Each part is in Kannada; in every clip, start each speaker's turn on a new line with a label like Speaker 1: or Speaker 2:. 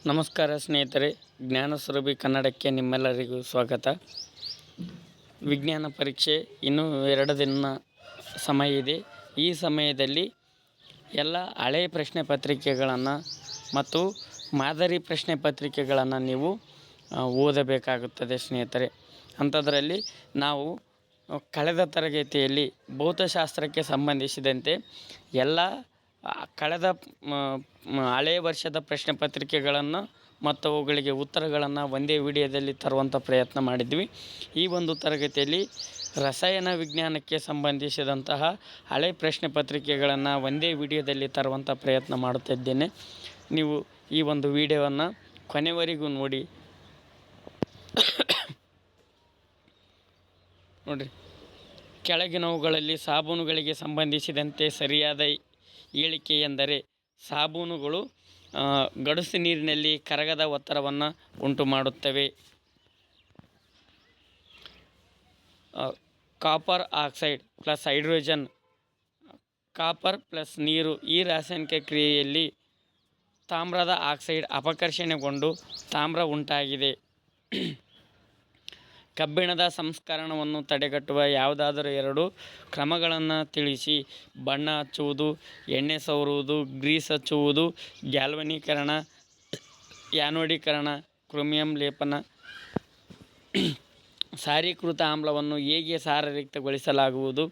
Speaker 1: ನಮಸ್ಕಾರ ಸ್ನೇಹಿತರೆ, ಜ್ಞಾನಸುರಭಿ ಕನ್ನಡಕ್ಕೆ ನಿಮ್ಮೆಲ್ಲರಿಗೂ ಸ್ವಾಗತ. ವಿಜ್ಞಾನ ಪರೀಕ್ಷೆ ಇನ್ನೂ 2 ದಿನ ಸಮಯ ಇದೆ. ಈ ಸಮಯದಲ್ಲಿ ಎಲ್ಲ ಹಳೆಯ ಪ್ರಶ್ನೆ ಪತ್ರಿಕೆಗಳನ್ನು ಮತ್ತು ಮಾದರಿ ಪ್ರಶ್ನೆ ಪತ್ರಿಕೆಗಳನ್ನು ನೀವು ಓದಬೇಕಾಗುತ್ತದೆ ಸ್ನೇಹಿತರೆ. ಅಂಥದ್ರಲ್ಲಿ ನಾವು ಕಳೆದ ತರಗತಿಯಲ್ಲಿ ಭೌತಶಾಸ್ತ್ರಕ್ಕೆ ಸಂಬಂಧಿಸಿದಂತೆ ಎಲ್ಲ ಕಳೆದ ಹಳೆಯ ವರ್ಷದ ಪ್ರಶ್ನೆ ಪತ್ರಿಕೆಗಳನ್ನು ಮತ್ತು ಅವುಗಳಿಗೆ ಉತ್ತರಗಳನ್ನು ಒಂದೇ ವಿಡಿಯೋದಲ್ಲಿ ತರುವಂಥ ಪ್ರಯತ್ನ ಮಾಡಿದ್ವಿ. ಈ ಒಂದು ತರಗತಿಯಲ್ಲಿ ರಸಾಯನ ವಿಜ್ಞಾನಕ್ಕೆ ಸಂಬಂಧಿಸಿದಂತಹ ಹಳೆ ಪ್ರಶ್ನೆ ಪತ್ರಿಕೆಗಳನ್ನು ಒಂದೇ ವಿಡಿಯೋದಲ್ಲಿ ತರುವಂಥ ಪ್ರಯತ್ನ ಮಾಡುತ್ತಿದ್ದೇನೆ. ನೀವು ಈ ಒಂದು ವಿಡಿಯೋವನ್ನು ಕೊನೆವರೆಗೂ ನೋಡಿ. ನೋಡಿರಿ, ಕೆಳಗಿನವುಗಳಲ್ಲಿ ಸಾಬೂನುಗಳಿಗೆ ಸಂಬಂಧಿಸಿದಂತೆ ಸರಿಯಾದ ಹೇಳಿಕೆ ಎಂದರೆ ಸಾಬೂನುಗಳು ಗಡುಸು ನೀರಿನಲ್ಲಿ ಕರಗದ ಒತ್ತಡವನ್ನು ಉಂಟು ಮಾಡುತ್ತವೆ. Copper oxide plus hydrogen, copper plus ನೀರು, ಈ ರಾಸಾಯನಿಕ ಕ್ರಿಯೆಯಲ್ಲಿ ತಾಮ್ರದ ಆಕ್ಸೈಡ್ ಅಪಕರ್ಷಣೆಗೊಂಡು ತಾಮ್ರ ಉಂಟಾಗಿದೆ. ಕಬ್ಬಿಣದ ಸಂಸ್ಕರಣವನ್ನು ತಡೆಗಟ್ಟುವ ಯಾವುದಾದರೂ 2 ಕ್ರಮಗಳನ್ನು ತಿಳಿಸಿ. ಬಣ್ಣ ಹಚ್ಚುವುದು, ಎಣ್ಣೆ ಸವರುವುದು, ಗ್ರೀಸ್ ಹಚ್ಚುವುದು, ಗ್ಯಾಲ್ವನೀಕರಣ, ಯಾನೋಡೀಕರಣ, ಕ್ರೋಮಿಯಂ ಲೇಪನ. ಸಾರೀಕೃತ ಆಮ್ಲವನ್ನು ಹೇಗೆ ಸಾರರಹಿತಗೊಳಿಸಲಾಗುವುದು?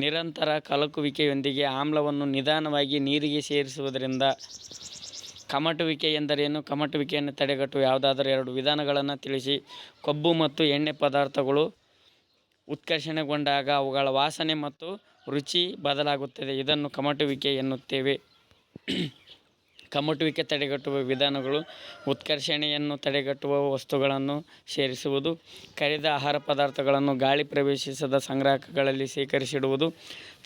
Speaker 1: ನಿರಂತರ ಕಲಕುವಿಕೆಯೊಂದಿಗೆ ಆಮ್ಲವನ್ನು ನಿಧಾನವಾಗಿ ನೀರಿಗೆ ಸೇರಿಸುವುದರಿಂದ. ಕಮಟುವಿಕೆ ಎಂದರೇನು? ಕಮಟುವಿಕೆಯನ್ನು ತಡೆಗಟ್ಟುವ ಯಾವುದಾದರೂ 2 ವಿಧಾನಗಳನ್ನು ತಿಳಿಸಿ. ಕೊಬ್ಬು ಮತ್ತು ಎಣ್ಣೆ ಪದಾರ್ಥಗಳು ಉತ್ಕರ್ಷಣೆಗೊಂಡಾಗ ಅವುಗಳ ವಾಸನೆ ಮತ್ತು ರುಚಿ ಬದಲಾಗುತ್ತದೆ. ಇದನ್ನು ಕಮಟುವಿಕೆ ಎನ್ನುತ್ತೇವೆ. ಕಮಟುವಿಕೆ ತಡೆಗಟ್ಟುವ ವಿಧಾನಗಳು: ಉತ್ಕರ್ಷಣೆಯನ್ನು ತಡೆಗಟ್ಟುವ ವಸ್ತುಗಳನ್ನು ಸೇರಿಸುವುದು, ಕರಿದ ಆಹಾರ ಪದಾರ್ಥಗಳನ್ನು ಗಾಳಿ ಪ್ರವೇಶಿಸದ ಸಂಗ್ರಾಹಕಗಳಲ್ಲಿ ಶೇಖರಿಸಿಡುವುದು,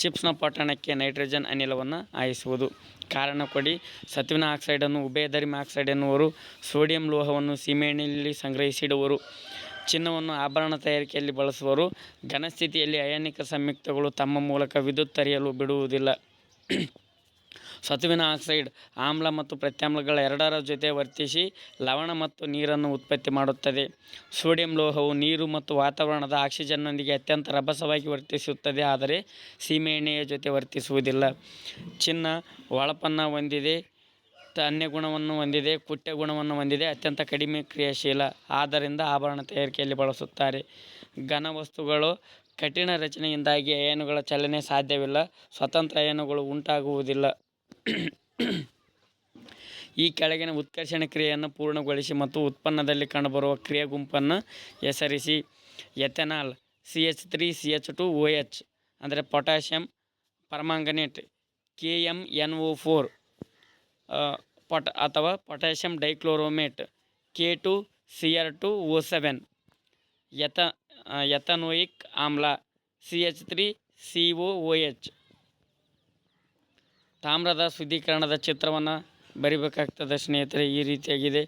Speaker 1: ಚಿಪ್ಸ್ನ ಪೊಟ್ಟಣಕ್ಕೆ ನೈಟ್ರೋಜನ್ ಅನಿಲವನ್ನು ಹಾಯಿಸುವುದು. ಕಾರಣ ಕೊಡಿ. ಸತುವಿನ ಆಕ್ಸೈಡನ್ನು ಉಭಯಧರ್ಮಿ ಆಕ್ಸೈಡ್ ಎನ್ನುವರು. ಸೋಡಿಯಂ ಲೋಹವನ್ನು ಸೀಮೆಎಣ್ಣೆಯಲ್ಲಿ ಸಂಗ್ರಹಿಸಿಡುವರು. ಚಿನ್ನವನ್ನು ಆಭರಣ ತಯಾರಿಕೆಯಲ್ಲಿ ಬಳಸುವರು. ಘನಸ್ಥಿತಿಯಲ್ಲಿ ಅಯಾನಿಕ ಸಂಯುಕ್ತಗಳು ತಮ್ಮ ಮೂಲಕ ವಿದ್ಯುತ್ ಹರಿಯಲು ಬಿಡುವುದಿಲ್ಲ. ಸತುವಿನ ಆಕ್ಸೈಡ್ ಆಮ್ಲ ಮತ್ತು ಪ್ರತ್ಯಾಮ್ಲಗಳ ಎರಡರ ಜೊತೆ ವರ್ತಿಸಿ ಲವಣ ಮತ್ತು ನೀರನ್ನು ಉತ್ಪತ್ತಿ ಮಾಡುತ್ತದೆ. ಸೋಡಿಯಂ ಲೋಹವು ನೀರು ಮತ್ತು ವಾತಾವರಣದ ಆಕ್ಸಿಜನ್ನೊಂದಿಗೆ ಅತ್ಯಂತ ರಭಸವಾಗಿ ವರ್ತಿಸುತ್ತದೆ, ಆದರೆ ಸೀಮೆಎಣ್ಣೆಯ ಜೊತೆ ವರ್ತಿಸುವುದಿಲ್ಲ. ಚಿನ್ನ ಹೊಳಪನ್ನು ಹೊಂದಿದೆ, ತನ್ಯ ಗುಣವನ್ನು ಹೊಂದಿದೆ, ಕುಟ್ಯ ಗುಣವನ್ನು ಹೊಂದಿದೆ, ಅತ್ಯಂತ ಕಡಿಮೆ ಕ್ರಿಯಾಶೀಲ. ಆದ್ದರಿಂದ ಆಭರಣ ತಯಾರಿಕೆಯಲ್ಲಿ ಬಳಸುತ್ತಾರೆ. ಘನ ವಸ್ತುಗಳು ಕಠಿಣ ರಚನೆಯಿಂದಾಗಿ ಅಯಾನುಗಳ ಚಲನೆ ಸಾಧ್ಯವಿಲ್ಲ. ಸ್ವತಂತ್ರ ಅಯಾನುಗಳು ಉಂಟಾಗುವುದಿಲ್ಲ. ಈ ಕೆಳಗಿನ ಉತ್ಕರ್ಷಣ ಕ್ರಿಯೆಯನ್ನು ಪೂರ್ಣಗೊಳಿಸಿ ಮತ್ತು ಉತ್ಪನ್ನದಲ್ಲಿ ಕಂಡುಬರುವ ಕ್ರಿಯೆ ಗುಂಪನ್ನು ಹೆಸರಿಸಿ. ಎಥೆನಾಲ್ CH3CH2OH ಅಂದರೆ ಪೊಟ್ಯಾಷಿಯಂ ಪರ್ಮಾಂಗನೇಟ್, KMnO4 ಅಥವಾ ಪೊಟ್ಯಾಷಿಯಂ ಡೈಕ್ಲೋರೋಮೇಟ್, K2Cr2O7. ಎಥನೋಯಿಕ್ ಆಮ್ಲ CH3COOH. ತಾಮ್ರದ ಶುದ್ಧೀಕರಣದ ಚಿತ್ರವನ್ನು ಬರಿಬೇಕಾಗ್ತದೆ ಸ್ನೇಹಿತರೆ. ಈ ರೀತಿಯಾಗಿದೆ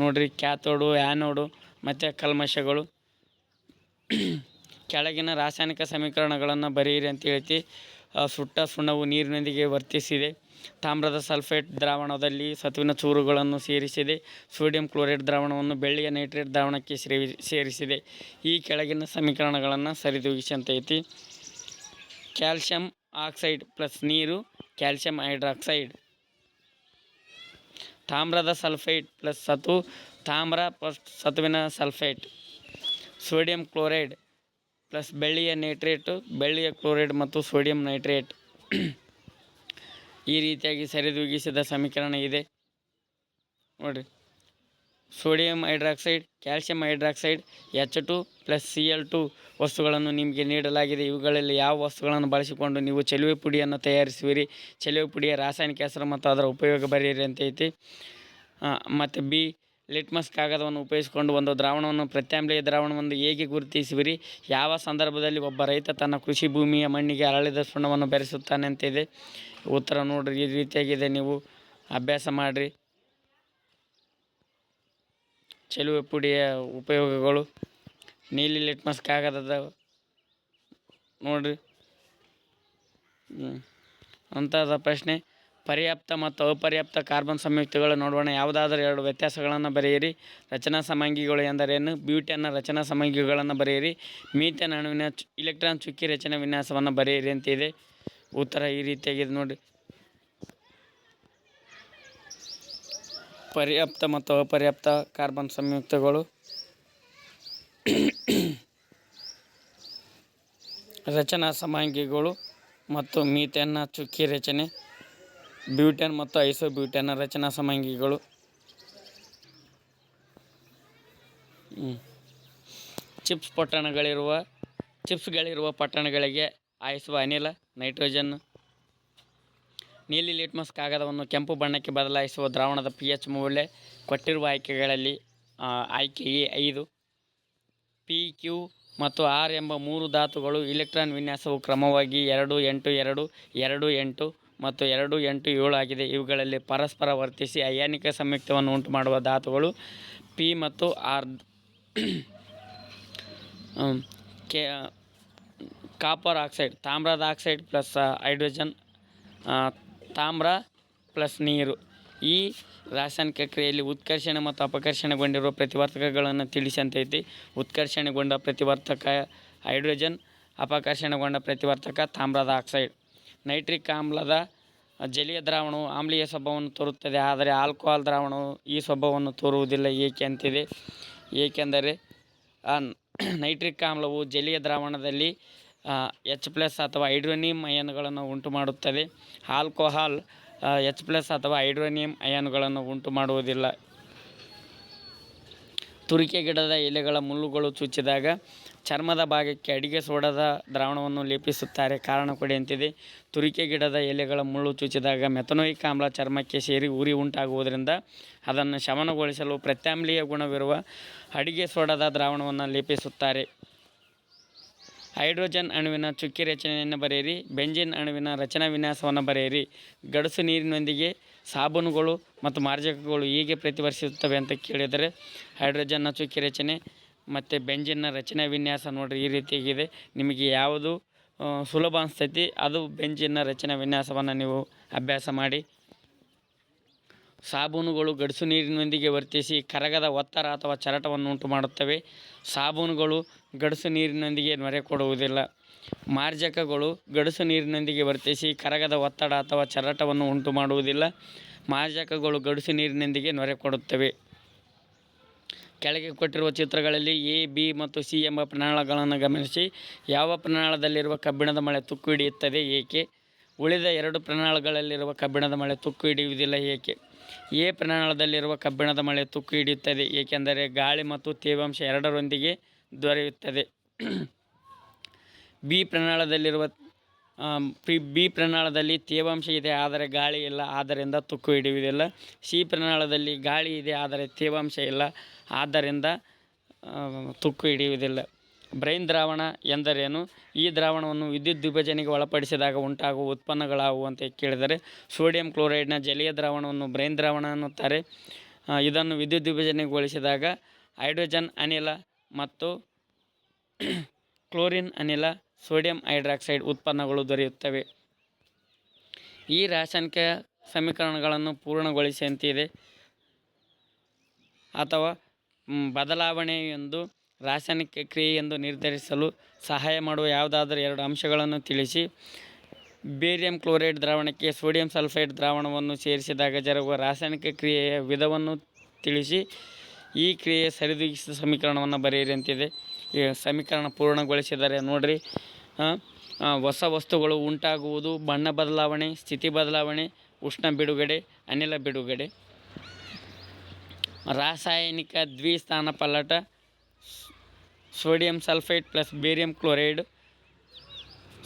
Speaker 1: ನೋಡಿರಿ. ಕ್ಯಾಥೋಡು, ಆ್ಯನೋಡು ಮತ್ತು ಕಲ್ಮಶಗಳು. ಕೆಳಗಿನ ರಾಸಾಯನಿಕ ಸಮೀಕರಣಗಳನ್ನು ಬರೆಯಿರಿ ಅಂತ ಹೇಳ್ತಿ. ಸುಟ್ಟ ಸುಣ್ಣವು ನೀರಿನೊಂದಿಗೆ ವರ್ತಿಸಿದೆ. ತಾಮ್ರದ ಸಲ್ಫೇಟ್ ದ್ರಾವಣದಲ್ಲಿ ಸತುವಿನ ಚೂರುಗಳನ್ನು ಸೇರಿಸಿದೆ. ಸೋಡಿಯಂ ಕ್ಲೋರೈಡ್ ದ್ರಾವಣವನ್ನು ಬೆಳ್ಳಿಯ ನೈಟ್ರೇಟ್ ದ್ರಾವಣಕ್ಕೆ ಸೇರಿಸಿದೆ. ಈ ಕೆಳಗಿನ ಸಮೀಕರಣಗಳನ್ನು ಸರಿದೂಗಿಸಿ ಅಂತ ಐತಿ. ಕ್ಯಾಲ್ಸಿಯಂ ಆಕ್ಸೈಡ್ ಪ್ಲಸ್ ನೀರು, ಕ್ಯಾಲ್ಸಿಯಂ ಹೈಡ್ರಾಕ್ಸೈಡ್. ತಾಮ್ರದ ಸಲ್ಫೈಡ್ ಪ್ಲಸ್ ಸತು, ತಾಮ್ರ ಪ್ಲಸ್ ಸತುವಿನ ಸಲ್ಫೇಟ್. ಸೋಡಿಯಂ ಕ್ಲೋರೈಡ್ ಪ್ಲಸ್ ಬೆಳ್ಳಿಯ ನೈಟ್ರೇಟು, ಬೆಳ್ಳಿಯ ಕ್ಲೋರೈಡ್ ಮತ್ತು ಸೋಡಿಯಂ ನೈಟ್ರೇಟ್. ಈ ರೀತಿಯಾಗಿ ಸರಿದೂಗಿಸಿದ ಸಮೀಕರಣ ಇದೆ ನೋಡಿರಿ. Sodium hydroxide, calcium hydroxide, H2 plus Cl2 ವಸ್ತುಗಳನ್ನು ನಿಮಗೆ ನೀಡಲಾಗಿದೆ. ಇವುಗಳಲ್ಲಿ ಯಾವ ವಸ್ತುಗಳನ್ನು ಬಳಸಿಕೊಂಡು ನೀವು ಚೆಲುವೆ ಪುಡಿಯನ್ನು ತಯಾರಿಸುವಿರಿ? ಚೆಲುವೆ ಪುಡಿಯ ರಾಸಾಯನಿಕ ಹೆಸರು ಮತ್ತು ಅದರ ಉಪಯೋಗ ಬರೆಯಿರಿ ಅಂತ ಐತಿ. ಮತ್ತು B, ಲಿಟ್ಮಸ್ ಕಾಗದವನ್ನು ಉಪಯೋಗಿಸಿಕೊಂಡು ಒಂದು ದ್ರಾವಣವನ್ನು ಪ್ರತ್ಯಾಮ್ಲೀಯ ದ್ರಾವಣವನ್ನು ಹೇಗೆ ಗುರುತಿಸುವಿರಿ? ಯಾವ ಸಂದರ್ಭದಲ್ಲಿ ಒಬ್ಬ ರೈತ ತನ್ನ ಕೃಷಿ ಭೂಮಿಯ ಮಣ್ಣಿಗೆ ಅರಳಿದ ಸುಣ್ಣವನ್ನು ಬೆರೆಸುತ್ತಾನೆ ಅಂತಿದೆ. ಉತ್ತರ ನೋಡಿರಿ, ಈ ರೀತಿಯಾಗಿದೆ. ನೀವು ಅಭ್ಯಾಸ ಮಾಡಿರಿ. ಚೆಲುವೆ ಪುಡಿಯ ಉಪಯೋಗಗಳು, ನೀಲಿ ಲಿಟ್ಮಸ್ ಕಾಗದದ ನೋಡಿರಿ ಅಂಥದ್ದು ಪ್ರಶ್ನೆ. ಪರ್ಯಾಪ್ತ ಮತ್ತು ಅಪರ್ಯಾಪ್ತ ಕಾರ್ಬನ್ ಸಂಯುಕ್ತಗಳು ನೋಡೋಣ. ಯಾವುದಾದರೂ ಎರಡು ವ್ಯತ್ಯಾಸಗಳನ್ನು ಬರೆಯಿರಿ. ರಚನಾ ಸಮಾಂಗಿಗಳು ಎಂದರೇನು? ಬ್ಯೂಟೇನ್ನ ರಚನಾ ಸಮಾಂಗಿಗಳನ್ನು ಬರೆಯಿರಿ. ಮೀಥೇನ್ ಅಣುವಿನ ಇಲೆಕ್ಟ್ರಾನ್ ಚುಕ್ಕಿ ರಚನೆ ವಿನ್ಯಾಸವನ್ನು ಬರೆಯಿರಿ ಅಂತಿದೆ. ಉತ್ತರ ಈ ರೀತಿಯಾಗಿದೆ ನೋಡಿ. ಪರ್ಯಾಪ್ತ ಮತ್ತು ಅಪರ್ಯಾಪ್ತ ಕಾರ್ಬನ್ ಸಂಯುಕ್ತಗಳು ರಚನಾ ಸಮಾಂಗಿಗಳು ಮತ್ತು ಮೀಥೇನ್ನ ಚುಕ್ಕಿ ರಚನೆ, ಬ್ಯೂಟೇನ್ ಮತ್ತು ಐಸೋಬ್ಯೂಟೇನ್ನ ರಚನಾ ಸಮಾಂಗಿಗಳು. ಚಿಪ್ಸ್ಗಳಿರುವ ಪಟ್ಟಣಗಳಿಗೆ ಹಾಯಿಸುವ ಅನಿಲ ನೈಟ್ರೋಜನ್. ನೀಲಿ ಲಿಟ್ಮಸ್ ಕಾಗದವನ್ನು ಕೆಂಪು ಬಣ್ಣಕ್ಕೆ ಬದಲಾಯಿಸುವ ದ್ರಾವಣದ pH ಮೌಲ್ಯ. ಕೊಟ್ಟಿರುವ ಆಯ್ಕೆಗಳಲ್ಲಿ ಆಯ್ಕೆ ಎ 5. P, Q ಮತ್ತು R ಎಂಬ 3 ಧಾತುಗಳು ಇಲೆಕ್ಟ್ರಾನ್ ವಿನ್ಯಾಸವು ಕ್ರಮವಾಗಿ 2, 8, 2, 2, 8 ಮತ್ತು 2, 8, 7 ಆಗಿದೆ. ಇವುಗಳಲ್ಲಿ ಪರಸ್ಪರ ವರ್ತಿಸಿ ಅಯಾನಿಕ ಸಂಯುಕ್ತವನ್ನು ಉಂಟುಮಾಡುವ ಧಾತುಗಳು P ಮತ್ತು R. ಕಾಪರ್ ಆಕ್ಸೈಡ್, ತಾಮ್ರದ ಆಕ್ಸೈಡ್ ಪ್ಲಸ್ ಹೈಡ್ರೋಜನ್, ತಾಮ್ರ ಪ್ಲಸ್ ನೀರು. ಈ ರಾಸಾಯನಿಕ ಕ್ರಿಯೆಯಲ್ಲಿ ಉತ್ಕರ್ಷಣೆ ಮತ್ತು ಅಪಕರ್ಷಣೆಗೊಂಡಿರುವ ಪ್ರತಿವರ್ತಕಗಳನ್ನು ತಿಳಿಸಂತೈತಿ. ಉತ್ಕರ್ಷಣೆಗೊಂಡ ಪ್ರತಿವರ್ತಕ ಹೈಡ್ರೋಜನ್, ಅಪಕರ್ಷಣೆಗೊಂಡ ಪ್ರತಿವರ್ತಕ ತಾಮ್ರದ ಆಕ್ಸೈಡ್. ನೈಟ್ರಿಕ್ ಆಮ್ಲದ ಜಲೀಯ ದ್ರಾವಣವು ಆಮ್ಲೀಯ ಸ್ವಭಾವವನ್ನು ತೋರುತ್ತದೆ, ಆದರೆ ಆಲ್ಕೋಹಾಲ್ ದ್ರಾವಣವು ಈ ಸ್ವಭಾವವನ್ನು ತೋರುವುದಿಲ್ಲ. ಏಕೆ ಅಂತಿದೆ. ಏಕೆಂದರೆ ನೈಟ್ರಿಕ್ ಆಮ್ಲವು ಜಲೀಯ ದ್ರಾವಣದಲ್ಲಿ H+ ಅಥವಾ ಹೈಡ್ರೋನಿಯಂ ಅಯಾನುಗಳನ್ನು ಉಂಟು ಮಾಡುತ್ತದೆ. ಆಲ್ಕೋಹಾಲ್ H+ ಅಥವಾ ಹೈಡ್ರೋನಿಯಂ ಅಯಾನುಗಳನ್ನು ಉಂಟು ಮಾಡುವುದಿಲ್ಲ. ತುರಿಕೆ ಗಿಡದ ಎಲೆಗಳ ಮುಳ್ಳುಗಳು ಚುಚ್ಚಿದಾಗ ಚರ್ಮದ ಭಾಗಕ್ಕೆ ಅಡಿಗೆ ಸೋಡಾದ ದ್ರಾವಣವನ್ನು ಲೇಪಿಸುತ್ತಾರೆ. ಕಾರಣ ಕೊಡಿ ಅಂತಿದೆ. ತುರಿಕೆ ಗಿಡದ ಎಲೆಗಳ ಮುಳ್ಳು ಚುಚ್ಚಿದಾಗ ಮೆಥನೋಯಿಕ್ ಆಮ್ಲ ಚರ್ಮಕ್ಕೆ ಸೇರಿ ಉರಿ ಉಂಟಾಗುವುದರಿಂದ ಅದನ್ನು ಶಮನಗೊಳಿಸಲು ಪ್ರತ್ಯಾಮ್ಲೀಯ ಗುಣವಿರುವ ಅಡಿಗೆ ಸೋಡಾದ ದ್ರಾವಣವನ್ನು ಲೇಪಿಸುತ್ತಾರೆ. ಹೈಡ್ರೋಜನ್ ಅಣುವಿನ ಚುಕ್ಕಿ ರಚನೆಯನ್ನು ಬರೆಯಿರಿ. ಬೆಂಜಿನ್ ಅಣುವಿನ ರಚನಾ ವಿನ್ಯಾಸವನ್ನು ಬರೆಯಿರಿ. ಗಡಸು ನೀರಿನೊಂದಿಗೆ ಸಾಬೂನುಗಳು ಮತ್ತು ಮಾರ್ಜಕಗಳು ಹೇಗೆ ಪ್ರತಿವರ್ತಿಸುತ್ತವೆ ಅಂತ ಕೇಳಿದರೆ ಹೈಡ್ರೋಜನ್ನ ಚುಕ್ಕಿ ರಚನೆ ಮತ್ತು ಬೆಂಜಿನ್ನ ರಚನಾ ವಿನ್ಯಾಸ ನೋಡಿರಿ ಈ ರೀತಿಯಾಗಿದೆ. ನಿಮಗೆ ಯಾವುದು ಸುಲಭ ಅನಿಸ್ತೈತಿ ಅದು ಬೆಂಜಿನ್ನ ರಚನಾ ವಿನ್ಯಾಸವನ್ನು ನೀವು ಅಭ್ಯಾಸ ಮಾಡಿ. ಸಾಬೂನುಗಳು ಗಡಸು ನೀರಿನೊಂದಿಗೆ ವರ್ತಿಸಿ ಕರಗದ ಒತ್ತಡ ಅಥವಾ ಚರಟವನ್ನು ಉಂಟು ಮಾಡುತ್ತವೆ. ಸಾಬೂನುಗಳು ಗಡಸು ನೀರಿನೊಂದಿಗೆ ನೊರೆ ಕೊಡುವುದಿಲ್ಲ. ಮಾರ್ಜಕಗಳು ಗಡಸು ನೀರಿನೊಂದಿಗೆ ವರ್ತಿಸಿ ಕರಗದ ಒತ್ತಡ ಅಥವಾ ಚರಟವನ್ನು ಉಂಟು ಮಾಡುವುದಿಲ್ಲ. ಮಾರ್ಜಕಗಳು ಗಡಸು ನೀರಿನೊಂದಿಗೆ ನೊರೆ ಕೊಡುತ್ತವೆ. ಕೆಳಗೆ ಕೊಟ್ಟಿರುವ ಚಿತ್ರಗಳಲ್ಲಿ ಎ, ಬಿ ಮತ್ತು ಸಿ ಎಂಬ ಪ್ರಮಾಣಗಳನ್ನು ಗಮನಿಸಿ. ಯಾವ ಪ್ರಮಾಣದಲ್ಲಿರುವ ಕಬ್ಬಿಣದ ಮಳೆ ತುಕ್ಕು ಹಿಡಿಯುತ್ತದೆ, ಏಕೆ? ಉಳಿದ 2 ಪ್ರಮಾಣಗಳಲ್ಲಿರುವ ಕಬ್ಬಿಣದ ಮಳೆ ತುಕ್ಕು ಹಿಡಿಯುವುದಿಲ್ಲ, ಏಕೆ? ಎ ಪ್ರಮಾಣದಲ್ಲಿರುವ ಕಬ್ಬಿಣದ ಮಳೆ ತುಕ್ಕು ಹಿಡಿಯುತ್ತದೆ, ಏಕೆಂದರೆ ಗಾಳಿ ಮತ್ತು ತೇವಾಂಶ ಎರಡರೊಂದಿಗೆ ದೊರೆಯುತ್ತದೆ. ಬಿ ಪ್ರಮಾಣದಲ್ಲಿ ತೇವಾಂಶ ಇದೆ ಆದರೆ ಗಾಳಿ ಇಲ್ಲ, ಆದ್ದರಿಂದ ತುಕ್ಕು ಹಿಡಿಯುವುದಿಲ್ಲ. ಸಿ ಪ್ರಮಾಣದಲ್ಲಿ ಗಾಳಿ ಇದೆ ಆದರೆ ತೇವಾಂಶ ಇಲ್ಲ, ಆದ್ದರಿಂದ ತುಕ್ಕು ಹಿಡಿಯುವುದಿಲ್ಲ. ಬ್ರೈನ್ ದ್ರಾವಣ ಎಂದರೇನು? ಈ ದ್ರಾವಣವನ್ನು ವಿದ್ಯುತ್ ವಿಭಜನೆಗೆ ಒಳಪಡಿಸಿದಾಗ ಉಂಟಾಗುವ ಉತ್ಪನ್ನಗಳಾವುವು ಅಂತ ಕೇಳಿದರೆ ಸೋಡಿಯಂ ಕ್ಲೋರೈಡ್ನ ಜಲೀಯ ದ್ರಾವಣವನ್ನು ಬ್ರೈನ್ ದ್ರಾವಣ ಅನ್ನುತ್ತಾರೆ. ಇದನ್ನು ವಿದ್ಯುತ್ ವಿಭಜನೆಗೊಳಿಸಿದಾಗ ಹೈಡ್ರೋಜನ್ ಅನಿಲ ಮತ್ತು ಕ್ಲೋರಿನ್ ಅನಿಲ, ಸೋಡಿಯಂ ಹೈಡ್ರಾಕ್ಸೈಡ್ ಉತ್ಪನ್ನಗಳು ದೊರೆಯುತ್ತವೆ. ಈ ರಾಸಾಯನಿಕ ಸಮೀಕರಣಗಳನ್ನು ಪೂರ್ಣಗೊಳಿಸಿ ಅಂತಿದೆ. ಅಥವಾ ಬದಲಾವಣೆ ಎಂದು ರಾಸಾಯನಿಕ ಕ್ರಿಯೆ ಎಂದು ನಿರ್ಧರಿಸಲು ಸಹಾಯ ಮಾಡುವ ಯಾವುದಾದರೂ 2 ಅಂಶಗಳನ್ನು ತಿಳಿಸಿ. ಬೇರಿಯಂ ಕ್ಲೋರೈಡ್ ದ್ರಾವಣಕ್ಕೆ ಸೋಡಿಯಂ ಸಲ್ಫೈಡ್ ದ್ರಾವಣವನ್ನು ಸೇರಿಸಿದಾಗ ಜರುಗುವ ರಾಸಾಯನಿಕ ಕ್ರಿಯೆಯ ವಿಧವನ್ನು ತಿಳಿಸಿ. ಈ ಕ್ರಿಯೆಯ ಸರಿದೂಗಿಸಿದ ಸಮೀಕರಣವನ್ನು ಬರೆಯಿರಿ ಅಂತಿದೆ. ಈ ಸಮೀಕರಣ ಪೂರ್ಣಗೊಳಿಸಿದರೆ ನೋಡಿರಿ, ಹೊಸ ವಸ್ತುಗಳು ಉಂಟಾಗುವುದು, ಬಣ್ಣ ಬದಲಾವಣೆ, ಸ್ಥಿತಿ ಬದಲಾವಣೆ, ಉಷ್ಣ ಬಿಡುಗಡೆ, ಅನಿಲ ಬಿಡುಗಡೆ. ರಾಸಾಯನಿಕ ದ್ವಿಸ್ಥಾನಪಲ್ಲಟ sodium sulphide plus barium chloride,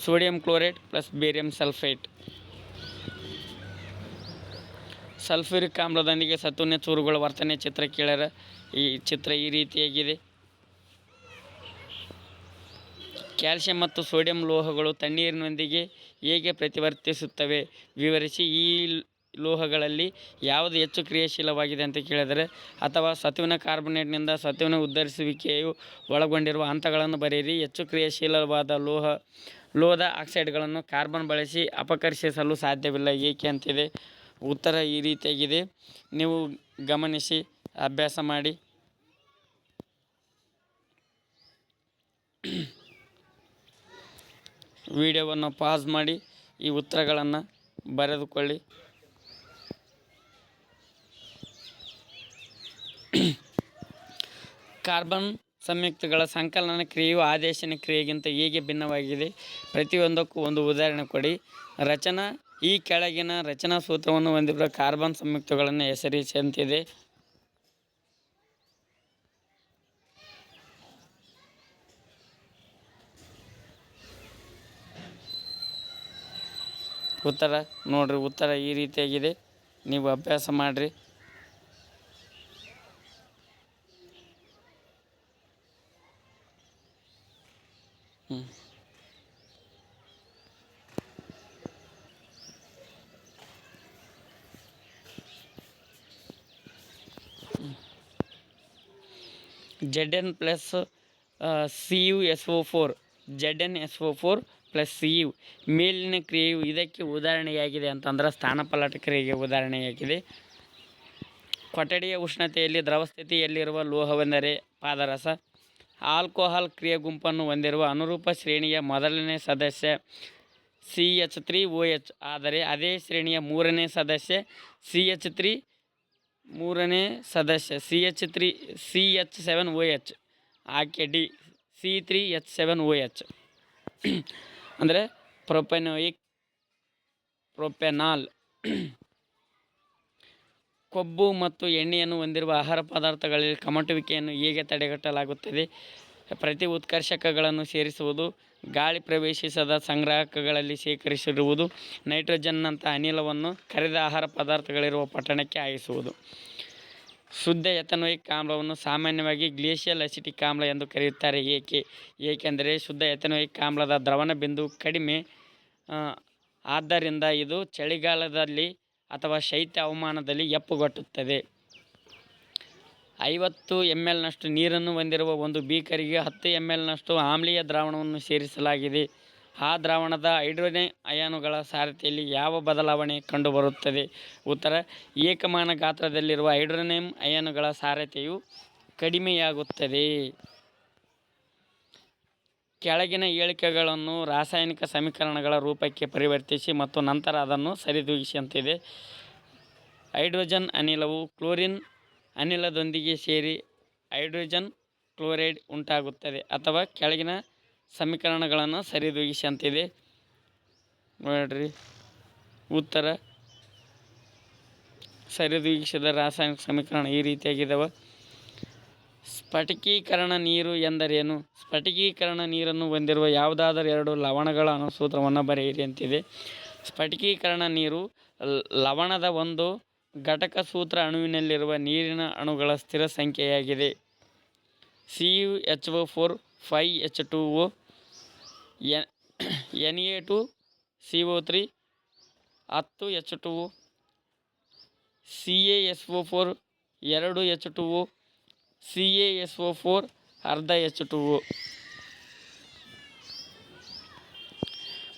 Speaker 1: sodium chloride plus barium sulphide. Sulphuric ಆಮ್ಲದೊಂದಿಗೆ ಸತುವಿನ ಚೂರುಗಳ ವರ್ತನೆ ಚಿತ್ರ ಕೇಳ್ಯಾರ. ಈ ಚಿತ್ರ ಈ ರೀತಿಯಾಗಿದೆ. ಕ್ಯಾಲ್ಸಿಯಂ ಮತ್ತು ಸೋಡಿಯಂ ಲೋಹಗಳು ತಣ್ಣೀರಿನೊಂದಿಗೆ ಹೇಗೆ ಪ್ರತಿವರ್ತಿಸುತ್ತವೆ ವಿವರಿಸಿ. ಈ ಲೋಹಗಳಲ್ಲಿ ಯಾವುದು ಹೆಚ್ಚು ಕ್ರಿಯಾಶೀಲವಾಗಿದೆ ಅಂತ ಕೇಳಿದರೆ ಅಥವಾ ಸತುವಿನ ಕಾರ್ಬೊನೇಟ್ನಿಂದ ಸತುವಿನ ಉದ್ಧರಿಸುವಿಕೆಯು ಒಳಗೊಂಡಿರುವ ಹಂತಗಳನ್ನು ಬರೆಯಿರಿ. ಹೆಚ್ಚು ಕ್ರಿಯಾಶೀಲವಾದ ಲೋಹ ಲೋಹದ ಆಕ್ಸೈಡ್ಗಳನ್ನು ಕಾರ್ಬನ್ ಬಳಸಿ ಅಪಕರ್ಷಿಸಲು ಸಾಧ್ಯವಿಲ್ಲ ಏಕೆ ಅಂತಿದೆ. ಉತ್ತರ ಈ ರೀತಿಯಾಗಿದೆ. ನೀವು ಗಮನಿಸಿ ಅಭ್ಯಾಸ ಮಾಡಿ. ವಿಡಿಯೋವನ್ನು ಪಾಸ್ ಮಾಡಿ ಈ ಉತ್ತರಗಳನ್ನು ಬರೆದುಕೊಳ್ಳಿ. ಕಾರ್ಬನ್ ಸಂಯುಕ್ತಗಳ ಸಂಕಲನ ಕ್ರಿಯೆಯು ಆದೇಶನ ಕ್ರಿಯೆಗಿಂತ ಹೇಗೆ ಭಿನ್ನವಾಗಿದೆ? ಪ್ರತಿಯೊಂದಕ್ಕೂ ಒಂದು ಉದಾಹರಣೆ ಕೊಡಿ. ರಚನಾ ಈ ಕೆಳಗಿನ ರಚನಾ ಸೂತ್ರವನ್ನು ಹೊಂದಿರುವ ಕಾರ್ಬನ್ ಸಂಯುಕ್ತಗಳನ್ನು ಹೆಸರಿಸಿ ಅಂತಿದೆ. ಉತ್ತರ ನೋಡ್ರಿ, ಉತ್ತರ ಈ ರೀತಿಯಾಗಿದೆ. ನೀವು ಅಭ್ಯಾಸ ಮಾಡಿರಿ. Zn plus CuSO4 ZnSO4 plus Cu ಮೇಲಿನ ಕ್ರಿಯೆಯು ಇದಕ್ಕೆ ಉದಾಹರಣೆಯಾಗಿದೆ ಅಂತಂದ್ರೆ ಸ್ಥಾನಪಲ್ಲಟ ಕ್ರಿಯೆಗೆ ಉದಾಹರಣೆಯಾಗಿದೆ. ಕೊಠಡಿಯ ಉಷ್ಣತೆಯಲ್ಲಿ ದ್ರವ ಸ್ಥಿತಿಯಲ್ಲಿರುವ ಲೋಹವೆಂದರೆ ಪಾದರಸ. ಆಲ್ಕೋಹಾಲ್ ಕ್ರಿಯೆ ಗುಂಪನ್ನು ಹೊಂದಿರುವ ಅನುರೂಪ ಶ್ರೇಣಿಯ ಮೊದಲನೇ ಸದಸ್ಯ CH3OH ಆದರೆ ಅದೇ ಶ್ರೇಣಿಯ ಮೂರನೇ ಸದಸ್ಯ CH3 ಮೂರನೇ ಸದಸ್ಯ CH7OH ಆಕೆ ಡಿ C3H7OH ಅಂದರೆ ಪ್ರೊಪೆನಾಲ್. ಕೊಬ್ಬು ಮತ್ತು ಎಣ್ಣೆಯನ್ನು ಹೊಂದಿರುವ ಆಹಾರ ಪದಾರ್ಥಗಳಲ್ಲಿ ಕಮಟುವಿಕೆಯನ್ನು ಹೇಗೆ ತಡೆಗಟ್ಟಲಾಗುತ್ತದೆ? ಪ್ರತಿ ಉತ್ಕರ್ಷಕಗಳನ್ನು ಸೇರಿಸುವುದು, ಗಾಳಿ ಪ್ರವೇಶಿಸದ ಸಂಗ್ರಾಹಕಗಳಲ್ಲಿ ಶೇಖರಿಸಿರುವುದು, ನೈಟ್ರೋಜನ್ನಂಥ ಅನಿಲವನ್ನು ಕರಿದ ಆಹಾರ ಪದಾರ್ಥಗಳಿರುವ ಪಟ್ಟಣಕ್ಕೆ ಹಾಯಿಸುವುದು. ಶುದ್ಧ ಎಥನೋಯಿಕ್ ಆಮ್ಲವನ್ನು ಸಾಮಾನ್ಯವಾಗಿ ಗ್ಲೇಷಿಯಲ್ ಅಸಿಟಿಕ್ ಆಮ್ಲ ಎಂದು ಕರೆಯುತ್ತಾರೆ ಏಕೆಂದರೆ ಶುದ್ಧ ಎಥನೋಯಿಕ್ ಆಮ್ಲದ ದ್ರವಣ ಬಿಂದು ಕಡಿಮೆ. ಆದ್ದರಿಂದ ಇದು ಚಳಿಗಾಲದಲ್ಲಿ ಅಥವಾ ಶೈತ್ಯ ಹವಾಮಾನದಲ್ಲಿ ಹೆಪ್ಪುಗಟ್ಟುತ್ತದೆ. 50 ml ನಷ್ಟು ನೀರನ್ನು ಹೊಂದಿರುವ ಒಂದು ಬೀಕರಿಗೆ 10 ml ನಷ್ಟು ಆಮ್ಲೀಯ ದ್ರಾವಣವನ್ನು ಸೇರಿಸಲಾಗಿದೆ. ಆ ದ್ರಾವಣದ ಹೈಡ್ರೋಜನ್ ಅಯಾನುಗಳ ಸಾರಥ್ಯದಲ್ಲಿ ಯಾವ ಬದಲಾವಣೆ ಕಂಡುಬರುತ್ತದೆ? ಉತ್ತರ ಏಕಮಾನ ಗಾತ್ರದಲ್ಲಿರುವ ಹೈಡ್ರೋನಿಯಂ ಅಯಾನುಗಳ ಸಾರಥ್ಯವು ಕಡಿಮೆಯಾಗುತ್ತದೆ. ಕೆಳಗಿನ ಹೇಳಿಕೆಗಳನ್ನು ರಾಸಾಯನಿಕ ಸಮೀಕರಣಗಳ ರೂಪಕ್ಕೆ ಪರಿವರ್ತಿಸಿ ಮತ್ತು ನಂತರ ಅದನ್ನು ಸರಿದೂಗಿಸಿ ಅಂತಿದೆ. ಹೈಡ್ರೋಜನ್ ಅನಿಲವು ಕ್ಲೋರಿನ್ ಅನಿಲದೊಂದಿಗೆ ಸೇರಿ ಹೈಡ್ರೋಜನ್ ಕ್ಲೋರೈಡ್ ಉಂಟಾಗುತ್ತದೆ. ಅಥವಾ ಕೆಳಗಿನ ಸಮೀಕರಣಗಳನ್ನು ಸರಿದೂಗಿಸಿ ಅಂತಿದೆ. ನೋಡ್ರಿ, ಉತ್ತರ ಸರಿದೂಗಿಸಿದ ರಾಸಾಯನಿಕ ಸಮೀಕರಣ ಈ ರೀತಿಯಾಗಿದ್ದಾವೆ. ಸ್ಫಟಿಕೀಕರಣ ನೀರು ಎಂದರೇನು? ಸ್ಫಟಿಕೀಕರಣ ನೀರನ್ನು ಹೊಂದಿರುವ ಯಾವುದಾದರೂ ಎರಡು ಲವಣಗಳ ಅಣುಸೂತ್ರವನ್ನು ಬರೆಯಿರಿ ಅಂತಿದೆ. ಸ್ಫಟಿಕೀಕರಣ ನೀರು ಲವಣದ ಒಂದು ಘಟಕ ಸೂತ್ರ ಅಣುವಿನಲ್ಲಿರುವ ನೀರಿನ ಅಣುಗಳ ಸ್ಥಿರ ಸಂಖ್ಯೆಯಾಗಿದೆ. CuHO4 5H2O Na2CO3 10H2O CaSO4 2H2O CaSO4 ಅರ್ಧ H2O.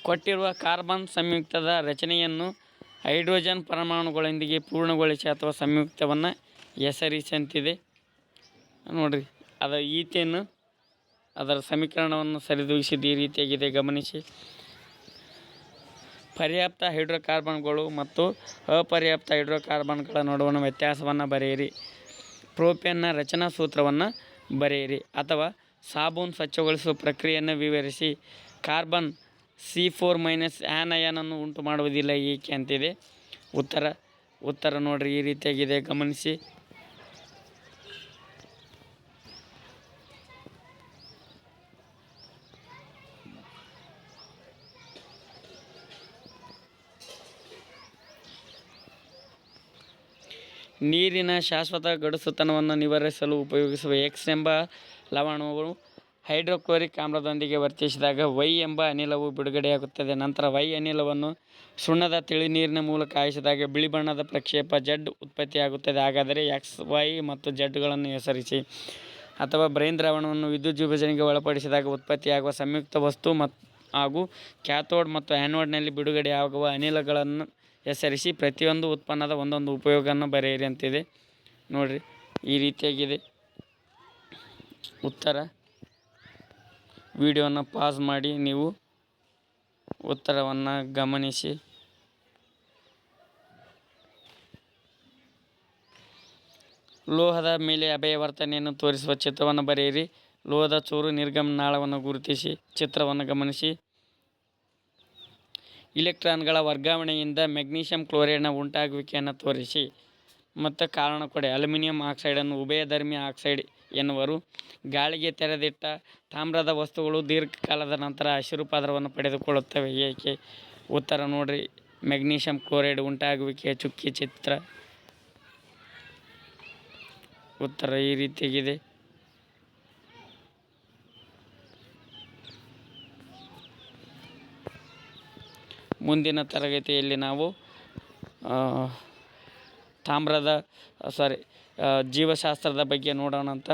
Speaker 1: ಕೊಟ್ಟಿರುವ ಕಾರ್ಬನ್ ಸಂಯುಕ್ತದ ರಚನೆಯನ್ನು ಹೈಡ್ರೋಜನ್ ಪರಮಾಣುಗಳೊಂದಿಗೆ ಪೂರ್ಣಗೊಳಿಸಿ ಅಥವಾ ಸಂಯುಕ್ತವನ್ನು ಹೆಸರಿಸಿ ಅಂತಿದೆ. ನೋಡಿರಿ, ಅದರ ಈಥೇನ್ ಅದರ ಸಮೀಕರಣವನ್ನು ಸರಿದೂಗಿಸಿದ ಈ ರೀತಿಯಾಗಿದೆ, ಗಮನಿಸಿ. ಪರ್ಯಾಪ್ತ ಹೈಡ್ರೋಕಾರ್ಬನ್ಗಳು ಮತ್ತು ಅಪರ್ಯಾಪ್ತ ಹೈಡ್ರೋಕಾರ್ಬನ್ಗಳ ನಡುವಣ ವ್ಯತ್ಯಾಸವನ್ನು ಬರೆಯಿರಿ. ಪ್ರೋಪೇನ್ನ ರಚನಾ ಸೂತ್ರವನ್ನು ಬರೆಯಿರಿ ಅಥವಾ ಸಾಬೂನು ಸ್ವಚ್ಛಗೊಳಿಸುವ ಪ್ರಕ್ರಿಯೆಯನ್ನು ವಿವರಿಸಿ. ಕಾರ್ಬನ್ C4- ಆ್ಯನಯನ್ನು ಉಂಟು ಮಾಡುವುದಿಲ್ಲ ಏಕೆ ಅಂತಿದೆ. ಉತ್ತರ ನೋಡ್ರಿ ಈ ರೀತಿಯಾಗಿದೆ, ಗಮನಿಸಿ. ನೀರಿನ ಶಾಶ್ವತ ಗಡುಸುತನವನ್ನು ನಿವಾರಿಸಲು ಉಪಯೋಗಿಸುವ X ಎಂಬ ಲವಣವು ಹೈಡ್ರೋಕ್ಲೋರಿಕ್ ಆಮ್ಲದೊಂದಿಗೆ ವರ್ತಿಸಿದಾಗ Y ಎಂಬ ಅನಿಲವು ಬಿಡುಗಡೆಯಾಗುತ್ತದೆ. ನಂತರ Y ಅನಿಲವನ್ನು ಸುಣ್ಣದ ತಿಳಿ ನೀರಿನ ಮೂಲಕ ಹಾಯಿಸಿದಾಗ ಬಿಳಿ ಬಣ್ಣದ ಪ್ರಕ್ಷೇಪ Z ಉತ್ಪತ್ತಿಯಾಗುತ್ತದೆ. ಹಾಗಾದರೆ X, Y ಮತ್ತು Zಗಳನ್ನು ಹೆಸರಿಸಿ. ಅಥವಾ ಬ್ರೈನ್ ದ್ರಾವಣವನ್ನು ವಿದ್ಯುತ್ ವಿಭಜನೆಗೆ ಒಳಪಡಿಸಿದಾಗ ಉತ್ಪತ್ತಿಯಾಗುವ ಸಂಯುಕ್ತ ವಸ್ತು ಹಾಗೂ ಕ್ಯಾಥೋಡ್ ಮತ್ತು ಆ್ಯನೋಡ್ನಲ್ಲಿ ಬಿಡುಗಡೆಯಾಗುವ ಅನಿಲಗಳನ್ನು ಹೆಸರಿಸಿ ಪ್ರತಿಯೊಂದು ಉತ್ಪನ್ನದ ಒಂದೊಂದು ಉಪಯೋಗವನ್ನು ಬರೆಯಿರಿ ಅಂತಿದೆ. ನೋಡಿರಿ, ಈ ರೀತಿಯಾಗಿದೆ ಉತ್ತರ. ವಿಡಿಯೋನ ಪಾಸ್ ಮಾಡಿ ನೀವು ಉತ್ತರವನ್ನು ಗಮನಿಸಿ. ಲೋಹದ ಮೇಲೆ ಅಭಯವರ್ತನೆಯನ್ನು ತೋರಿಸುವ ಚಿತ್ರವನ್ನು ಬರೆಯಿರಿ. ಲೋಹದ ಚೂರು ನಿರ್ಗಮನ ನಾಳವನ್ನು ಗುರುತಿಸಿ ಚಿತ್ರವನ್ನು ಗಮನಿಸಿ. ಇಲೆಕ್ಟ್ರಾನ್ಗಳ ವರ್ಗಾವಣೆಯಿಂದ ಮೆಗ್ನೀಷಿಯಂ ಕ್ಲೋರೈಡ್ನ ಉಂಟಾಗುವಿಕೆಯನ್ನು ತೋರಿಸಿ. ಮತ್ತು ಕಾರಣ ಕೊಡಿ. ಅಲ್ಯೂಮಿನಿಯಂ ಆಕ್ಸೈಡನ್ನು ಉಭಯಧರ್ಮಿ ಆಕ್ಸೈಡ್ ಎನ್ನುವರು. ಗಾಳಿಗೆ ತೆರೆದಿಟ್ಟ ತಾಮ್ರದ ವಸ್ತುಗಳು ದೀರ್ಘಕಾಲದ ನಂತರ ಹಸಿರು ಪದರವನ್ನು ಪಡೆದುಕೊಳ್ಳುತ್ತವೆ, ಏಕೆ? ಉತ್ತರ ನೋಡ್ರಿ, ಮೆಗ್ನೀಷಿಯಂ ಕ್ಲೋರೈಡ್ ಉಂಟಾಗುವಿಕೆಯ ಚುಕ್ಕಿ ಚಿತ್ರ. ಉತ್ತರ ಈ ರೀತಿಯಾಗಿದೆ. ಮುಂದಿನ ತರಗತಿಯಲ್ಲಿ ನಾವು ಜೀವಶಾಸ್ತ್ರದ ಬಗ್ಗೆ ನೋಡೋಣ ಅಂತ.